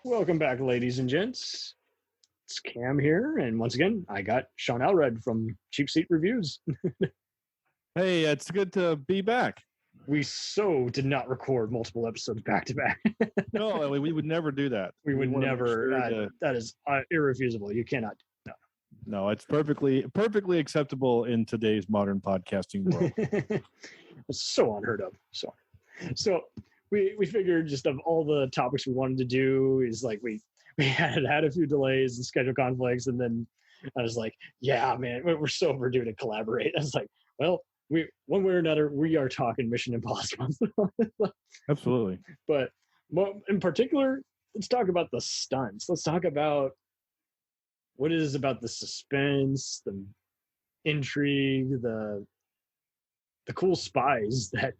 Welcome back, ladies and gents. It's Cam here, and once again, I got Shawn Allred from CheapSeat Reviews. Hey, it's good to be back. We so did not record multiple episodes back to back. No, we would never do that. We would never. Sure that is irrefusable. You cannot. No, it's perfectly acceptable in today's modern podcasting world. It's so unheard of. So we figured just of all the topics we wanted to do is like we had a few delays and schedule conflicts, and then I was like, yeah, man, we're so overdue to collaborate. I was like, well, we one way or another, we are talking Mission Impossible. Absolutely. But in particular, let's talk about the stunts. Let's talk about what it is about the suspense, the intrigue, the cool spies that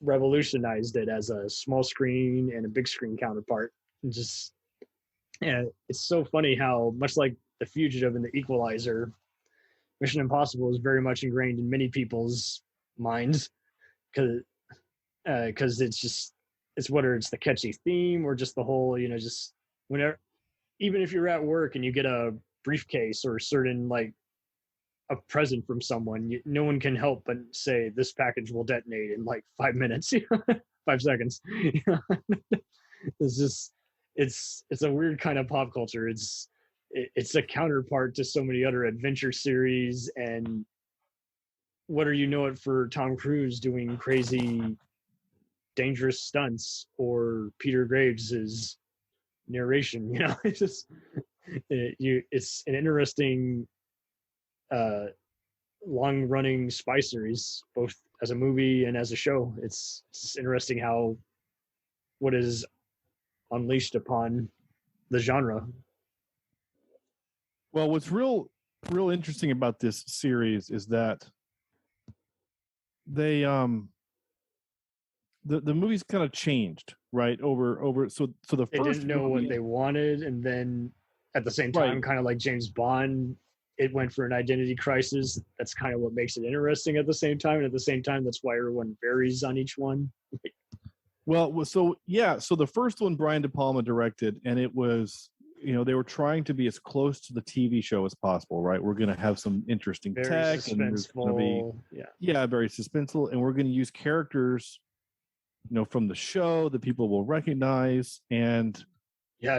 revolutionized it as a small screen and a big screen counterpart. And just, yeah, it's so funny how much like The Fugitive and The Equalizer, Mission Impossible is very much ingrained in many people's minds because it's whether it's the catchy theme or just the whole, just whenever, even if you're at work and you get a briefcase or a certain like a present from someone, no one can help but say this package will detonate in like 5 minutes, 5 seconds. It's just, it's a weird kind of pop culture. It's a counterpart to so many other adventure series, and whether you know it for Tom Cruise doing crazy, dangerous stunts or Peter Graves's narration, it's just it's an interesting long-running spy series, both as a movie and as a show. It's interesting how what is unleashed upon the genre. Well, what's real interesting about this series is that they the movies kind of changed, right? Over so the they first didn't know movie, what they wanted, and then at the same time, right, kind of like James Bond, it went for an identity crisis. That's kind of what makes it interesting at the same time, and at the same time, that's why everyone varies on each one. Well, so the first one Brian De Palma directed, and it was, they were trying to be as close to the TV show as possible, right? We're going to have some interesting Very tech, suspenseful, and there's going to be very suspenseful, and we're going to use characters, from the show that people will recognize, and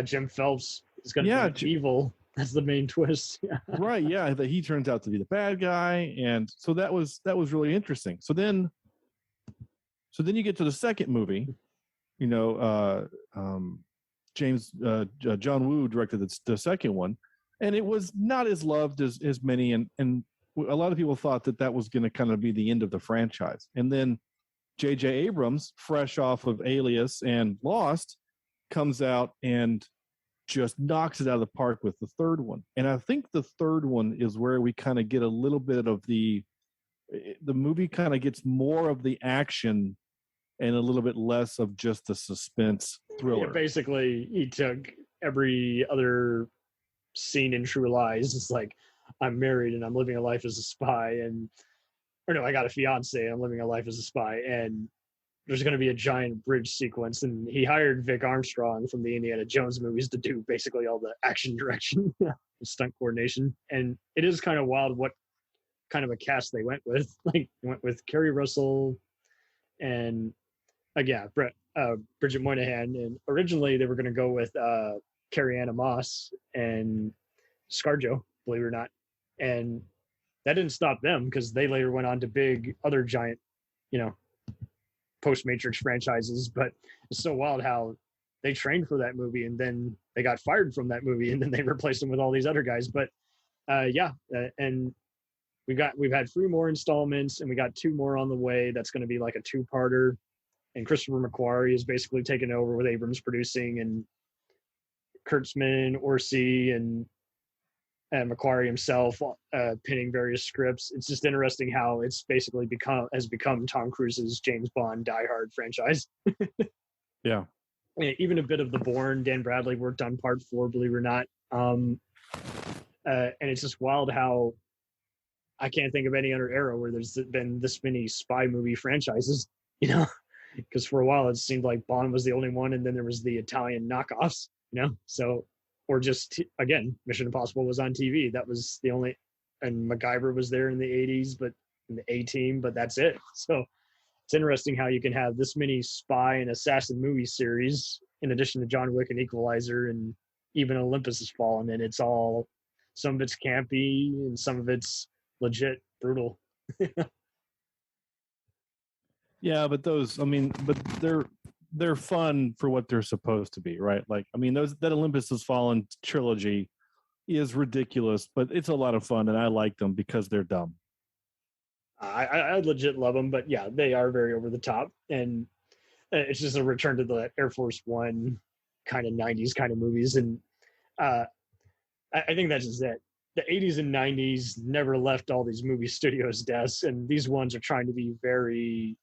Jim Phelps is going to be evil. That's the main twist. Right? Yeah, that he turns out to be the bad guy, and so that was really interesting. So then you get to the second movie, James John Woo directed the second one, and it was not as loved as many, and a lot of people thought that was going to kind of be the end of the franchise. And then J.J. Abrams, fresh off of Alias and Lost, comes out and just knocks it out of the park with the third one. And I think the third one is where we kind of get a little bit of the movie kind of gets more of the action and a little bit less of just the suspense thriller. Yeah, basically, he took every other scene in True Lies. It's like, I'm married and I'm living a life as a spy, I got a fiance and I'm living a life as a spy, and there's going to be a giant bridge sequence. And he hired Vic Armstrong from the Indiana Jones movies to do basically all the action direction and stunt coordination. And it is kind of wild what kind of a cast they went with. Like, they went with Kerry Russell and Bridget Moynihan, and originally they were going to go with Carrie-Anne Moss and ScarJo, believe it or not, and that didn't stop them because they later went on to big other giant, post-Matrix franchises. But it's so wild how they trained for that movie and then they got fired from that movie and then they replaced them with all these other guys. But and we've had 3 more installments and we got 2 more on the way. That's going to be like a 2-parter. And Christopher McQuarrie is basically taken over with Abrams producing, and Kurtzman, Orsi, and McQuarrie himself pinning various scripts. It's just interesting how it's basically has become Tom Cruise's James Bond Die Hard franchise. Yeah. Even a bit of The Bourne. Dan Bradley worked on part 4, believe it or not. And it's just wild how I can't think of any other era where there's been this many spy movie franchises, because for a while it seemed like Bond was the only one, and then there was the Italian knockoffs, So, or just again, Mission Impossible was on TV. That was the only, and MacGyver was there in the 80s, but in the A-Team, but that's it. So it's interesting how you can have this many spy and assassin movie series in addition to John Wick and Equalizer, and even Olympus Has Fallen, and it's all, some of it's campy and some of it's legit brutal. Yeah, but they're fun for what they're supposed to be, right? Like, I mean, that Olympus Has Fallen trilogy is ridiculous, but it's a lot of fun, and I like them because they're dumb. I legit love them, but yeah, they are very over the top, and it's just a return to the Air Force One kind of 90s kind of movies, and I think that's just it. The 80s and 90s never left all these movie studios' desks, and these ones are trying to be very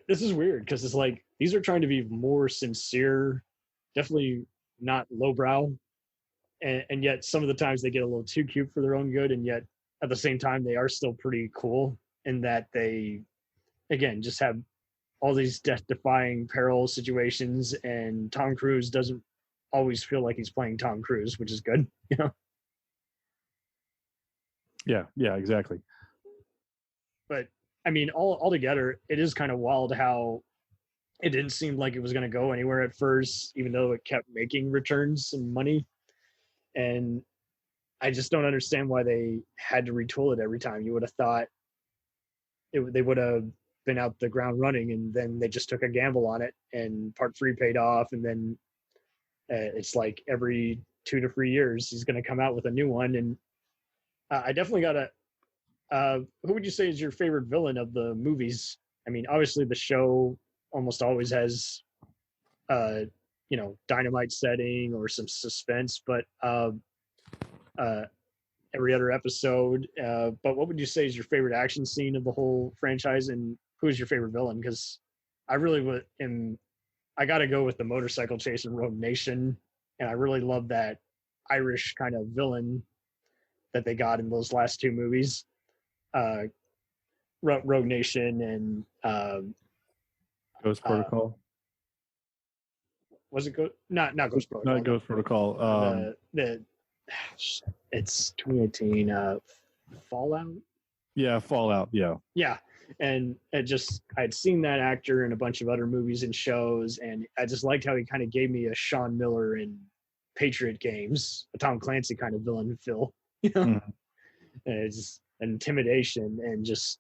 this is weird because it's like these are trying to be more sincere, definitely not lowbrow, and yet some of the times they get a little too cute for their own good, and yet at the same time they are still pretty cool in that they, again, just have all these death-defying peril situations, and Tom Cruise doesn't always feel like he's playing Tom Cruise, which is good, Yeah, exactly. But I mean, all together, it is kind of wild how it didn't seem like it was going to go anywhere at first, even though it kept making returns and money. And I just don't understand why they had to retool it every time. You would have thought they would have been out the ground running, and then they just took a gamble on it, and part 3 paid off. And then it's like every 2 to 3 years, he's going to come out with a new one. And I definitely got to, who would you say is your favorite villain of the movies? I mean, obviously the show almost always has, dynamite setting or some suspense, but every other episode. But what would you say is your favorite action scene of the whole franchise, and who is your favorite villain? Because I really I got to go with the motorcycle chase in Rogue Nation, and I really love that Irish kind of villain that they got in those last 2 movies. Rogue Nation and Ghost Protocol. Was it not Ghost Protocol? Not Ghost Protocol. It's 2018 Fallout. Yeah, Fallout. Yeah, and I'd seen that actor in a bunch of other movies and shows, and I just liked how he kind of gave me a Sean Miller in Patriot Games, a Tom Clancy kind of villain feel. And it's just intimidation and just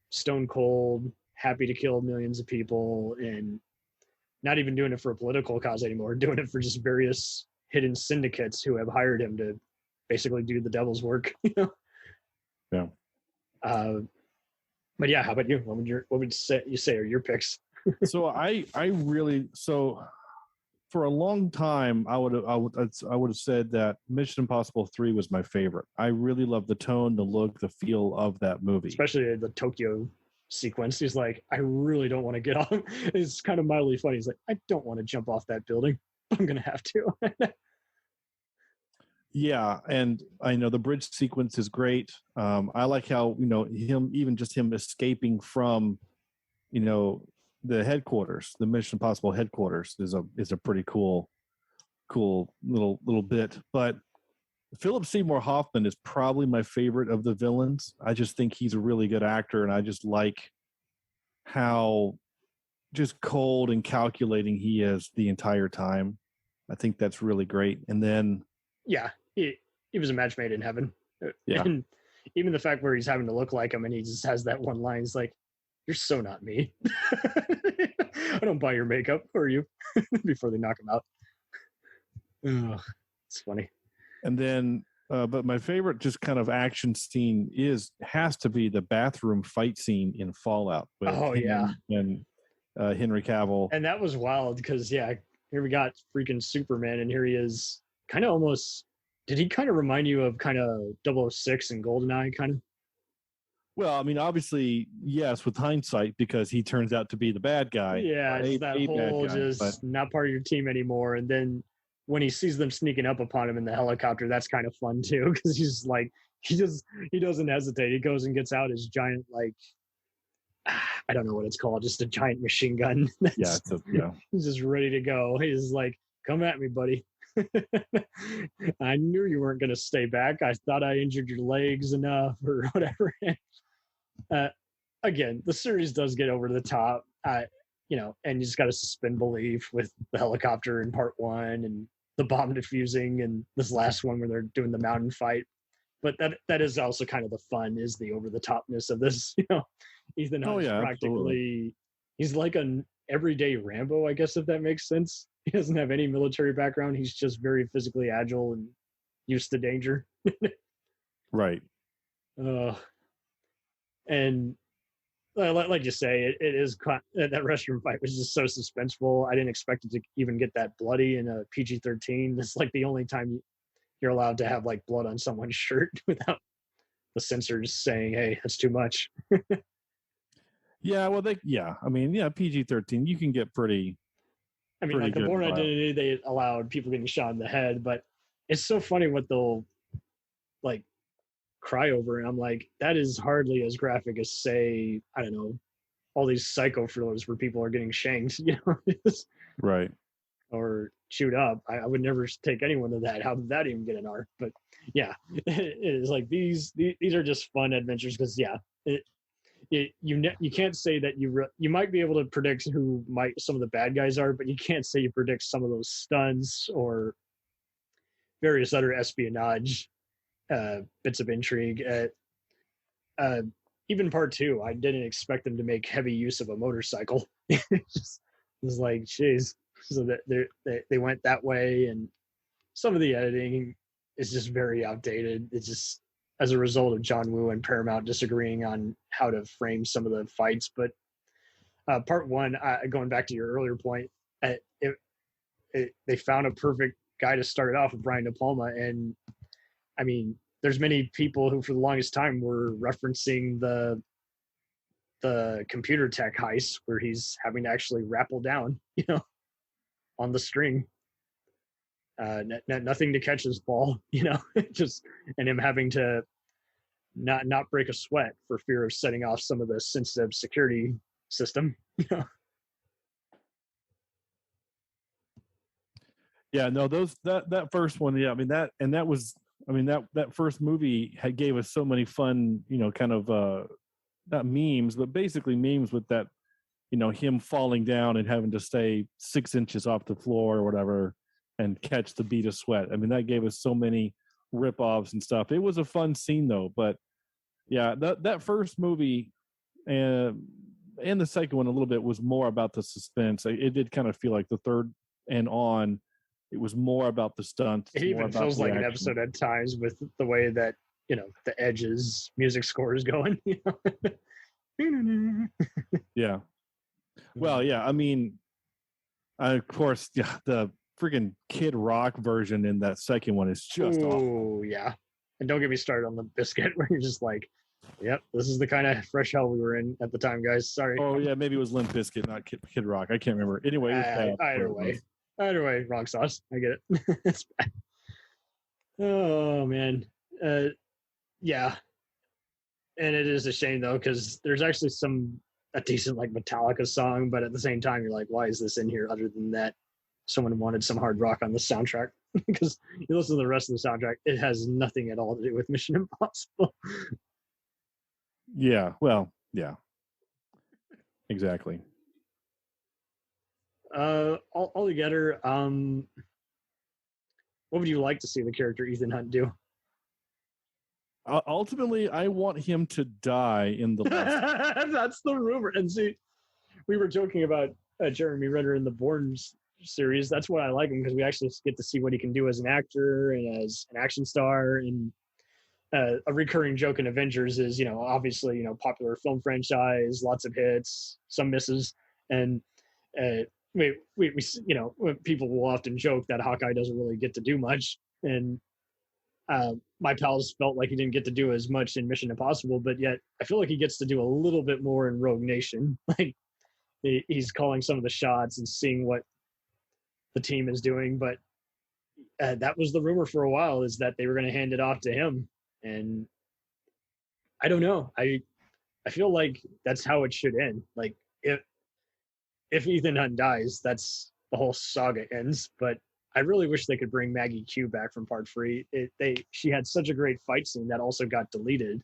stone cold, happy to kill millions of people, and not even doing it for a political cause anymore, doing it for just various hidden syndicates who have hired him to basically do the devil's work. Yeah. But yeah, how about you? What would you say are your picks? So for a long time, I would have said that Mission Impossible 3 was my favorite. I really love the tone, the look, the feel of that movie, especially the Tokyo sequence. He's like, I really don't want to get off. It's kind of mildly funny. He's like, I don't want to jump off that building. I'm gonna have to. Yeah, and I know the bridge sequence is great. I like how him escaping from, the headquarters, the Mission Impossible headquarters is a pretty cool little bit. But Philip Seymour Hoffman is probably my favorite of the villains. I just think he's a really good actor, and I just like how just cold and calculating he is the entire time. I think that's really great. And then yeah, he was a match made in heaven. Yeah. And even the fact where he's having to look like him and he just has that one line, he's like, you're so not me. I don't buy your makeup, or you, before they knock him out. Oh, it's funny. And then, but my favorite just kind of action scene has to be the bathroom fight scene in Fallout. With and Henry Cavill. And that was wild because, here we got freaking Superman, and here he is kind of almost, did he kind of remind you of kind of 006 and GoldenEye kind of? Well, I mean, obviously, yes, with hindsight, because he turns out to be the bad guy. Yeah, it's that whole not part of your team anymore. And then when he sees them sneaking up upon him in the helicopter, that's kind of fun too, because he's like, he doesn't hesitate. He goes and gets out his giant, like, I don't know what it's called, just a giant machine gun. He's just ready to go. He's like, come at me, buddy. I knew you weren't going to stay back. I thought I injured your legs enough or whatever. uh, again, the series does get over the top, and you just got to suspend belief with the helicopter in part one and the bomb defusing and this last one where they're doing the mountain fight. But that is also kind of the fun, is the over the topness of this. Ethan Hunt is practically, he's like an everyday Rambo, I guess, if that makes sense. He doesn't have any military background. He's just very physically agile and used to danger. Right. And like you say, it is, that restroom fight was just so suspenseful. I didn't expect it to even get that bloody in a PG-13. It's like the only time you're allowed to have like blood on someone's shirt without the censors saying, "Hey, that's too much." Yeah, well, PG-13, you can get pretty. I mean, like the Bourne Identity, they allowed people getting shot in the head, but it's so funny what they'll like cry over, and I'm like, that is hardly as graphic as, say, I don't know, all these psycho thrillers where people are getting shanked, Right. Or chewed up. I would never take anyone to that. How did that even get an R? But yeah, it is like these are just fun adventures because you can't say that you might be able to predict who some of the bad guys are, but you can't say you predict some of those stunts or various other espionage bits of intrigue. Even part two, I didn't expect them to make heavy use of a motorcycle. It was like, jeez. So that they went that way, and some of the editing is just very outdated. It's just as a result of John Woo and Paramount disagreeing on how to frame some of the fights. But part one, going back to your earlier point, they found a perfect guy to start it off with, Brian De Palma. And I mean, there's many people who for the longest time were referencing the computer tech heist where he's having to actually rappel down, on the string. Nothing to catch his ball, and him having to not break a sweat for fear of setting off some of the sensitive security system. Yeah, no, that first one, yeah, I mean that first movie gave us so many fun, kind of not memes, but basically memes with that, him falling down and having to stay 6 inches off the floor or whatever and catch the bead of sweat. I mean, that gave us so many rip-offs and stuff. It was a fun scene though, but yeah, that first movie and the second one a little bit was more about the suspense. It did kind of feel like the third and on, it was more about the stunt. It even feels like an episode at times with the way that, the Edge's music score is going. Yeah. Well, yeah, I mean, of course, yeah, the freaking Kid Rock version in that second one is just awful. Oh, yeah. And don't get me started on the Biscuit, where you're just like, yep, this is the kind of fresh hell we were in at the time, guys. Sorry. Oh, yeah, maybe it was Limp Bizkit, not Kid Rock. I can't remember. Anyway, either way, wrong sauce. I get it. It's bad. Oh, man. Yeah. And it is a shame, though, because there's actually a decent like Metallica song, but at the same time, you're like, why is this in here other than that someone wanted some hard rock on the soundtrack? Because you listen to the rest of the soundtrack, it has nothing at all to do with Mission Impossible. Yeah, well, yeah. Exactly. Altogether, what would you like to see the character Ethan Hunt do? Ultimately, I want him to die in the last. That's the rumor. And see, we were joking about Jeremy Renner in the Bourne series. That's why I like him, because we actually get to see what he can do as an actor and as an action star. And a recurring joke in Avengers is, obviously, popular film franchise, lots of hits, some misses, and we people will often joke that Hawkeye doesn't really get to do much, and my pals felt like he didn't get to do as much in Mission Impossible, but yet I feel like he gets to do a little bit more in Rogue Nation. Like he's calling some of the shots and seeing what the team is doing. But that was the rumor for a while, is that they were going to hand it off to him. And I don't know. I feel like that's how it should end. Like if Ethan Hunt dies, that's the whole saga ends. But I really wish they could bring Maggie Q back from part 3. She had such a great fight scene that also got deleted,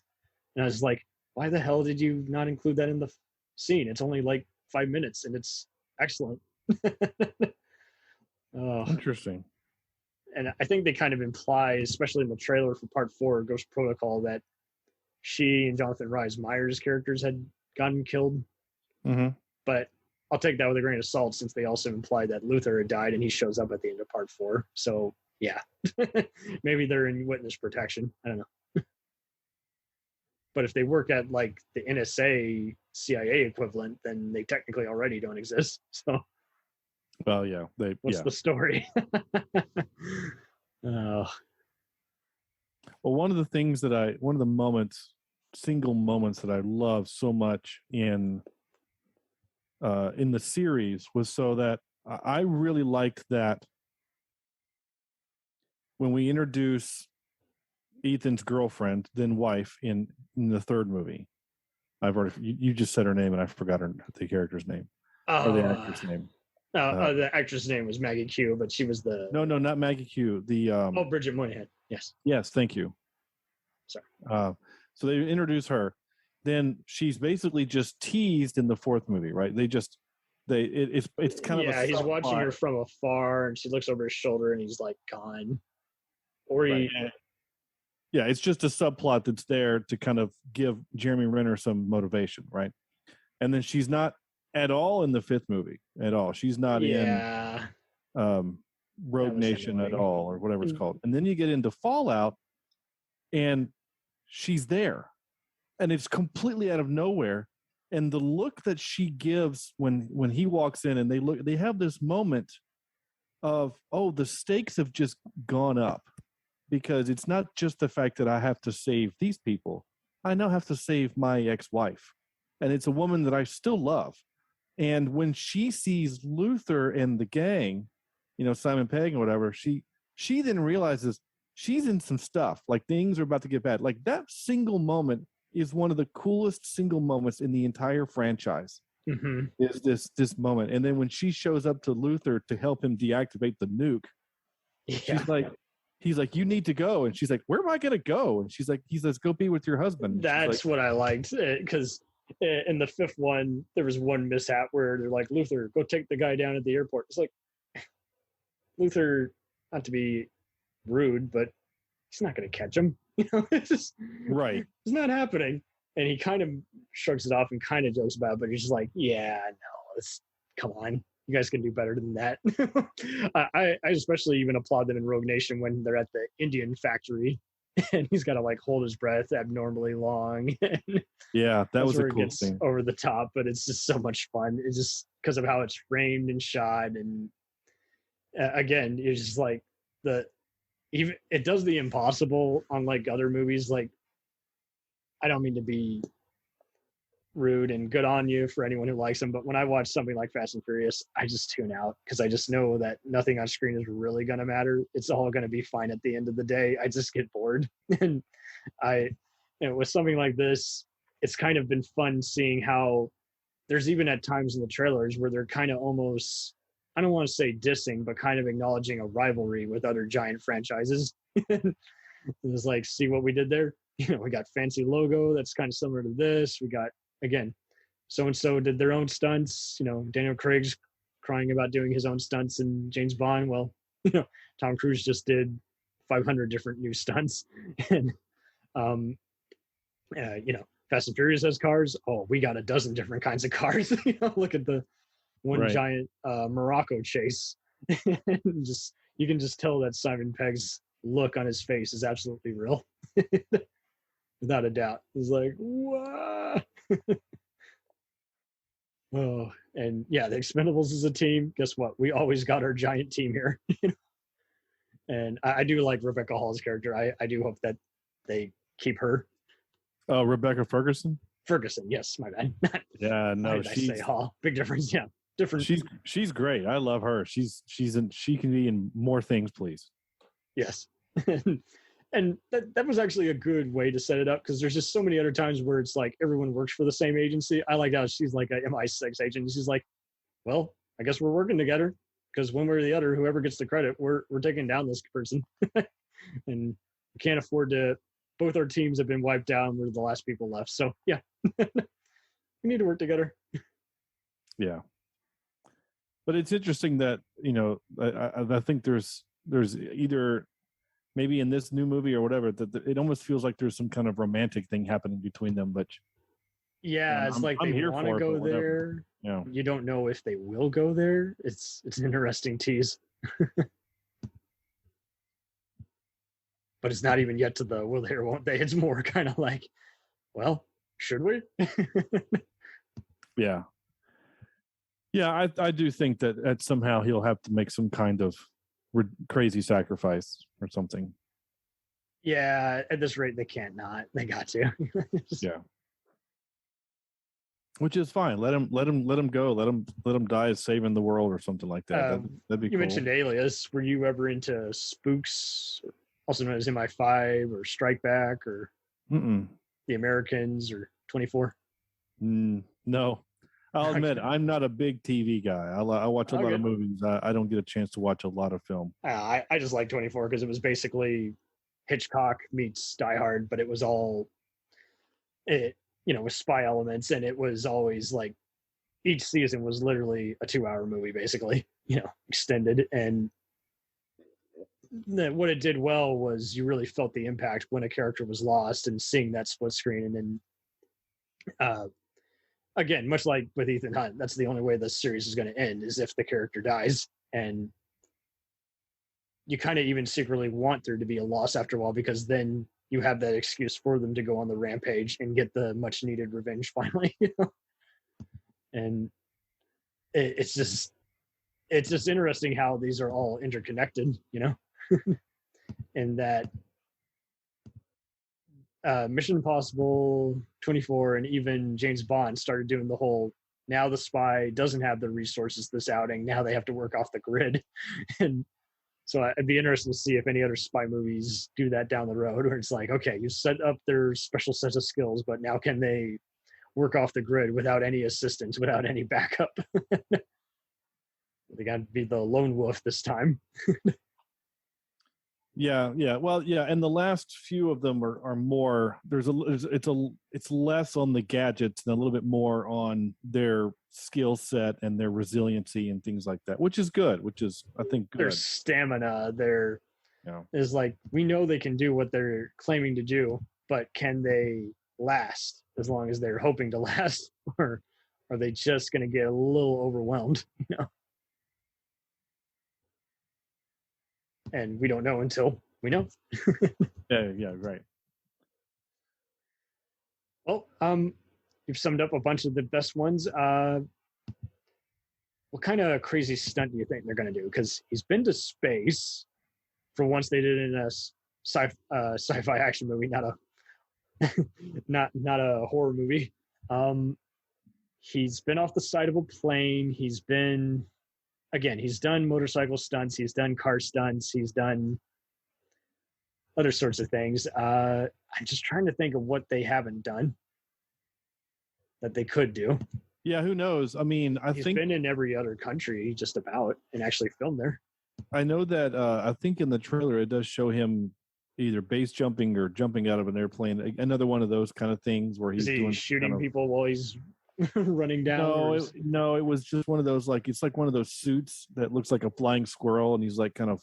and I was like, why the hell did you not include that in the scene? It's only like 5 minutes, and it's excellent. Interesting. And I think they kind of imply, especially in the trailer for part 4, Ghost Protocol, that she and Jonathan Rhys Meyers' characters had gotten killed. Mm-hmm. But I'll take that with a grain of salt, since they also implied that Luther had died and he shows up at the end of part 4. So yeah, maybe they're in witness protection. I don't know. But if they work at like the NSA CIA equivalent, then they technically already don't exist. So well, yeah, what's the story? Well, one of the single moments that I love so much in the series was so that I really liked that when we introduce Ethan's girlfriend, then wife, in the third movie. You just said her name and I forgot the character's name or the actress name. The actress' name was Maggie Q, but she was the no, not Maggie Q. The Bridget Moynihan. Yes, thank you. Sorry. So they introduce her. Then she's basically just teased in the fourth movie, right? It's kind of he's watching her from afar, and she looks over his shoulder, and he's like gone. Or he, right. Yeah, it's just a subplot that's there to kind of give Jeremy Renner some motivation, right? And then she's not at all in the fifth movie at all. She's not in Rogue Nation at all, or whatever it's called. And then you get into Fallout, and she's there, and it's completely out of nowhere. And the look that she gives when he walks in, and they have this moment of, oh, the stakes have just gone up, because it's not just the fact that I have to save these people. I now have to save my ex-wife, and it's a woman that I still love. And when she sees Luther and the gang, Simon Pegg and whatever, she then realizes she's in some stuff, like things are about to get bad. Like that single moment is one of the coolest single moments in the entire franchise. Mm-hmm. Is this moment. And then when she shows up to Luther to help him deactivate the nuke, he's like, you need to go. And she's like, where am I going to go? And he says, go be with your husband. That's what I liked, because in the fifth one, there was one mishap where they're like, Luther, go take the guy down at the airport. It's like, Luther, not to be rude, but he's not going to catch him. It's just, right. It's not happening. And he kind of shrugs it off and kind of jokes about it, but he's just like, yeah, no, come on. You guys can do better than that. I especially even applaud them in Rogue Nation when they're at the Indian factory and he's got to like hold his breath abnormally long. Yeah, that was a cool thing. Over the top, but it's just so much fun. It's just because of how it's framed and shot. And again, it's just like it does the impossible, unlike other movies. Like, I don't mean to be rude, and good on you for anyone who likes them, but when I watch something like Fast and Furious, I just tune out, because I just know that nothing on screen is really going to matter. It's all going to be fine at the end of the day. I just get bored. And with something like this, it's kind of been fun seeing how there's even at times in the trailers where they're kind of almost, I don't want to say dissing, but kind of acknowledging a rivalry with other giant franchises. It's like, see what we did there? We got fancy logo that's kind of similar to this. We got, again, so-and-so did their own stunts. Daniel Craig's crying about doing his own stunts in James Bond. Well, Tom Cruise just did 500 different new stunts. And, Fast and Furious has cars. Oh, we got a dozen different kinds of cars. Look at the one giant Morocco chase. You can just tell that Simon Pegg's look on his face is absolutely real. Without a doubt. He's like, what? Oh, and yeah, the Expendables is a team. Guess what? We always got our giant team here. And I do like Rebecca Hall's character. I do hope that they keep her. Oh, Rebecca Ferguson? Ferguson, yes, my bad. Yeah, no, I say Hall. Big difference, yeah. Different. She's great. I love her. She can be in more things, please. Yes. And that was actually a good way to set it up, because there's just so many other times where it's like everyone works for the same agency. I like how she's like an MI6 agent. She's like, well, I guess we're working together. because one way or the other, whoever gets the credit, we're taking down this person, and we can't afford to. Both our teams have been wiped out, and we're the last people left. So yeah, we need to work together. Yeah, but it's interesting that I think there's either maybe in this new movie or whatever that it almost feels like there's some kind of romantic thing happening between them, but yeah, it's like they want to go there. Yeah, you don't know if they will go there. It's an interesting tease. But it's not even yet to the will they or won't they. It's more kind of like, well, should we? Yeah. I do think that somehow he'll have to make some kind of crazy sacrifice or something. Yeah, at this rate, they can't not. They got to. Yeah. Which is fine. Let him go. Let him die as saving the world or something like that. That'd be cool. You mentioned Alias. Were you ever into Spooks, also known as MI5 or Strike Back or The Americans or 24? No. I'll admit, I'm not a big TV guy. I watch a lot of movies. I don't get a chance to watch a lot of film. I just like 24 because it was basically Hitchcock meets Die Hard, but it was all with spy elements, and it was always like each season was literally a 2-hour movie, basically, extended. And what it did well was you really felt the impact when a character was lost and seeing that split screen. And then again, much like with Ethan Hunt, that's the only way this series is going to end, is if the character dies. And you kind of even secretly want there to be a loss after a while, because then you have that excuse for them to go on the rampage and get the much needed revenge finally. And it's just interesting how these are all interconnected, and that Mission Impossible, 24, and even James Bond started doing the whole, now the spy doesn't have the resources this outing, now they have to work off the grid. And so I'd be interested to see if any other spy movies do that down the road, where it's like, okay, you set up their special set of skills, but now can they work off the grid without any assistance, without any backup? They got to be the lone wolf this time. Yeah. Well, yeah, and the last few of them are more. It's less on the gadgets and a little bit more on their skill set and their resiliency and things like that, which is good. Which is, I think, good. Their stamina, is like, we know they can do what they're claiming to do, but can they last as long as they're hoping to last, or are they just going to get a little overwhelmed? And we don't know until we know. Yeah, right. Well, you've summed up a bunch of the best ones. What kind of crazy stunt do you think they're going to do? Because he's been to space. For once, they did it in a sci-fi action movie, not a horror movie. He's been off the side of a plane. He's done motorcycle stunts. He's done car stunts. He's done other sorts of things. I'm just trying to think of what they haven't done that they could do. Yeah, who knows? I mean, He's been in every other country just about and actually filmed there. I know that I think in the trailer it does show him either base jumping or jumping out of an airplane. Another one of those kind of things where he's doing shooting people while he's running down. No, it was just one of those, like, it's like one of those suits that looks like a flying squirrel, and he's like kind of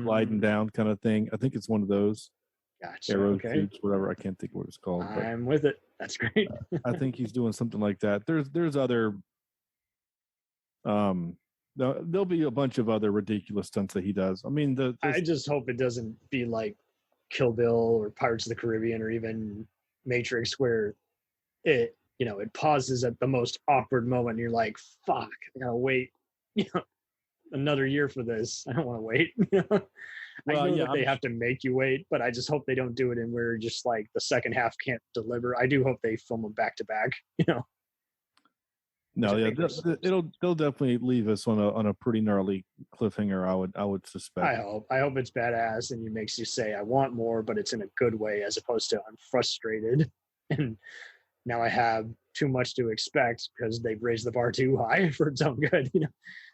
gliding down kind of thing. I think it's one of those. Gotcha. Arrow suits, whatever. I can't think of what it's called. I'm with it. That's great. I think he's doing something like that. There's other. There'll be a bunch of other ridiculous stunts that he does. I mean, I just hope it doesn't be like Kill Bill or Pirates of the Caribbean or even Matrix, where it pauses at the most awkward moment. And you're like, fuck, I gotta wait, another year for this. I don't want to wait. I know that they have to make you wait, but I just hope they don't do it and where just like the second half can't deliver. I do hope they film them back to back. No, yeah, they'll definitely leave us on a pretty gnarly cliffhanger. I would suspect. I hope it's badass and it makes you say I want more, but it's in a good way, as opposed to I'm frustrated and now I have too much to expect because they've raised the bar too high for its own good.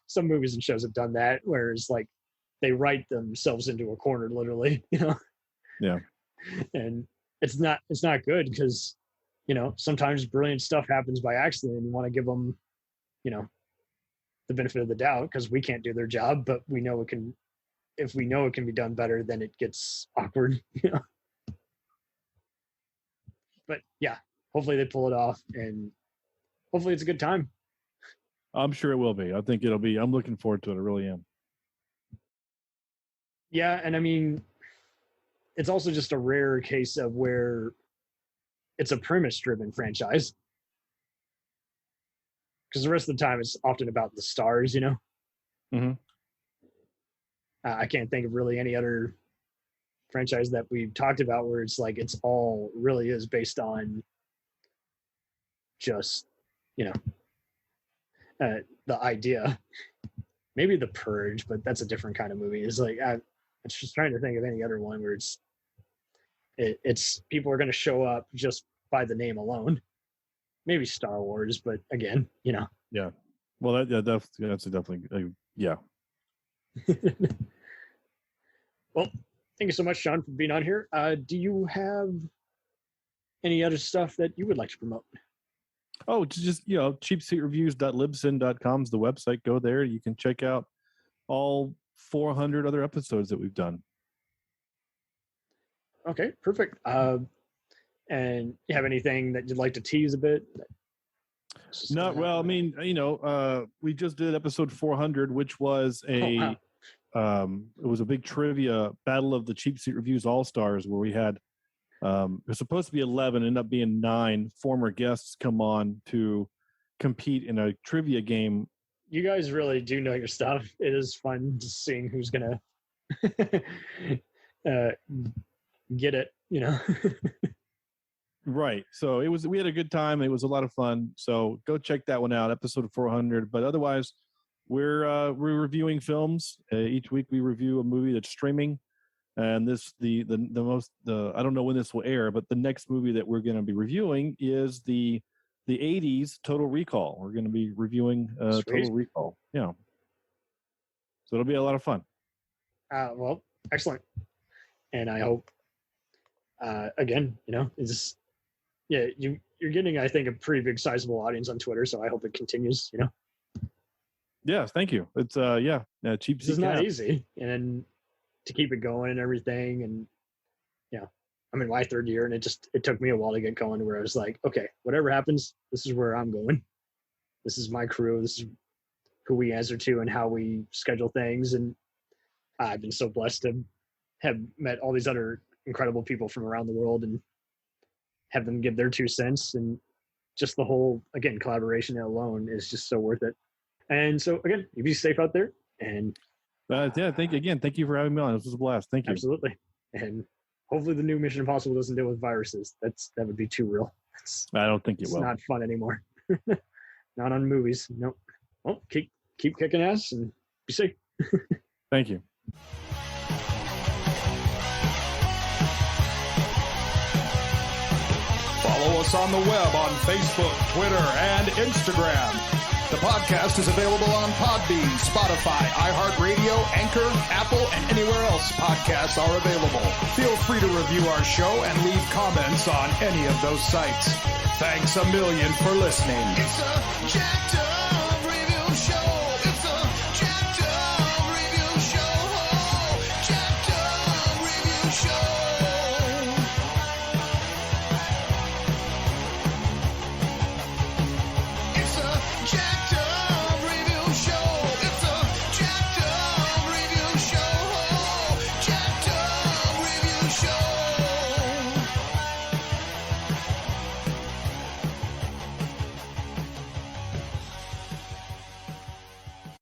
some movies and shows have done that, whereas like they write themselves into a corner, literally, Yeah. And it's not good because, sometimes brilliant stuff happens by accident, and you want to give them, the benefit of the doubt because we can't do their job, but we know it can. If we know it can be done better, then it gets awkward, But yeah, hopefully they pull it off, and hopefully it's a good time. I'm sure it will be. I think it'll be. I'm looking forward to it. I really am. Yeah, and I mean, it's also just a rare case of where it's a premise-driven franchise. Because the rest of the time, it's often about the stars, Mm-hmm. I can't think of really any other franchise that we've talked about where it's like it's all really is based on just, the idea. Maybe The Purge, but that's a different kind of movie. It's like I'm just trying to think of any other one where it's people are going to show up just by the name alone. Maybe Star Wars, but again, Yeah. Well, that's definitely yeah. Well, thank you so much, Shawn, for being on here. Do you have any other stuff that you would like to promote? Oh, just CheapSeatReviews.libsyn.com is the website. Go there. You can check out all 400 other episodes that we've done. Okay, perfect. And you have anything that you'd like to tease a bit? No, well, I mean, we just did episode 400, which was it was a big trivia battle of the Cheap Seat Reviews All-Stars, where we had it was supposed to be 11, ended up being 9 former guests come on to compete in a trivia game. You guys really do know your stuff. It is fun just seeing who's gonna get it, Right. So we had a good time. It was a lot of fun. So go check that one out, episode 400. But otherwise, we're reviewing films. Each week we review a movie that's streaming. And the I don't know when this will air, but the next movie that we're going to be reviewing is the 80s Total Recall. We're going to be reviewing Total Recall. Yeah. So it'll be a lot of fun. Well, excellent. And I hope, again, it's you're getting, I think, a pretty big sizable audience on Twitter. So I hope it continues, Yes, thank you. It's Cheap Seat. It's not easy, and to keep it going and everything, and I'm in my 3rd year, and it took me a while to get going to where I was like, okay, whatever happens, this is where I'm going. This is my crew. This is who we answer to and how we schedule things. And I've been so blessed to have met all these other incredible people from around the world and have them give their 2 cents. And just the whole, again, collaboration alone is just so worth it. And so, again, you be safe out there. And thank you for having me on. This was a blast. Thank you. Absolutely. And hopefully the new Mission Impossible doesn't deal with viruses. That would be too real. I don't think it will. It's not fun anymore. Not on movies. Nope. Well, keep kicking ass and be safe. Thank you. Follow us on the web on Facebook, Twitter, and Instagram. The podcast is available on Podbean, Spotify, iHeartRadio, Anchor, Apple, and anywhere else podcasts are available. Feel free to review our show and leave comments on any of those sites. Thanks a million for listening. It's a jacked up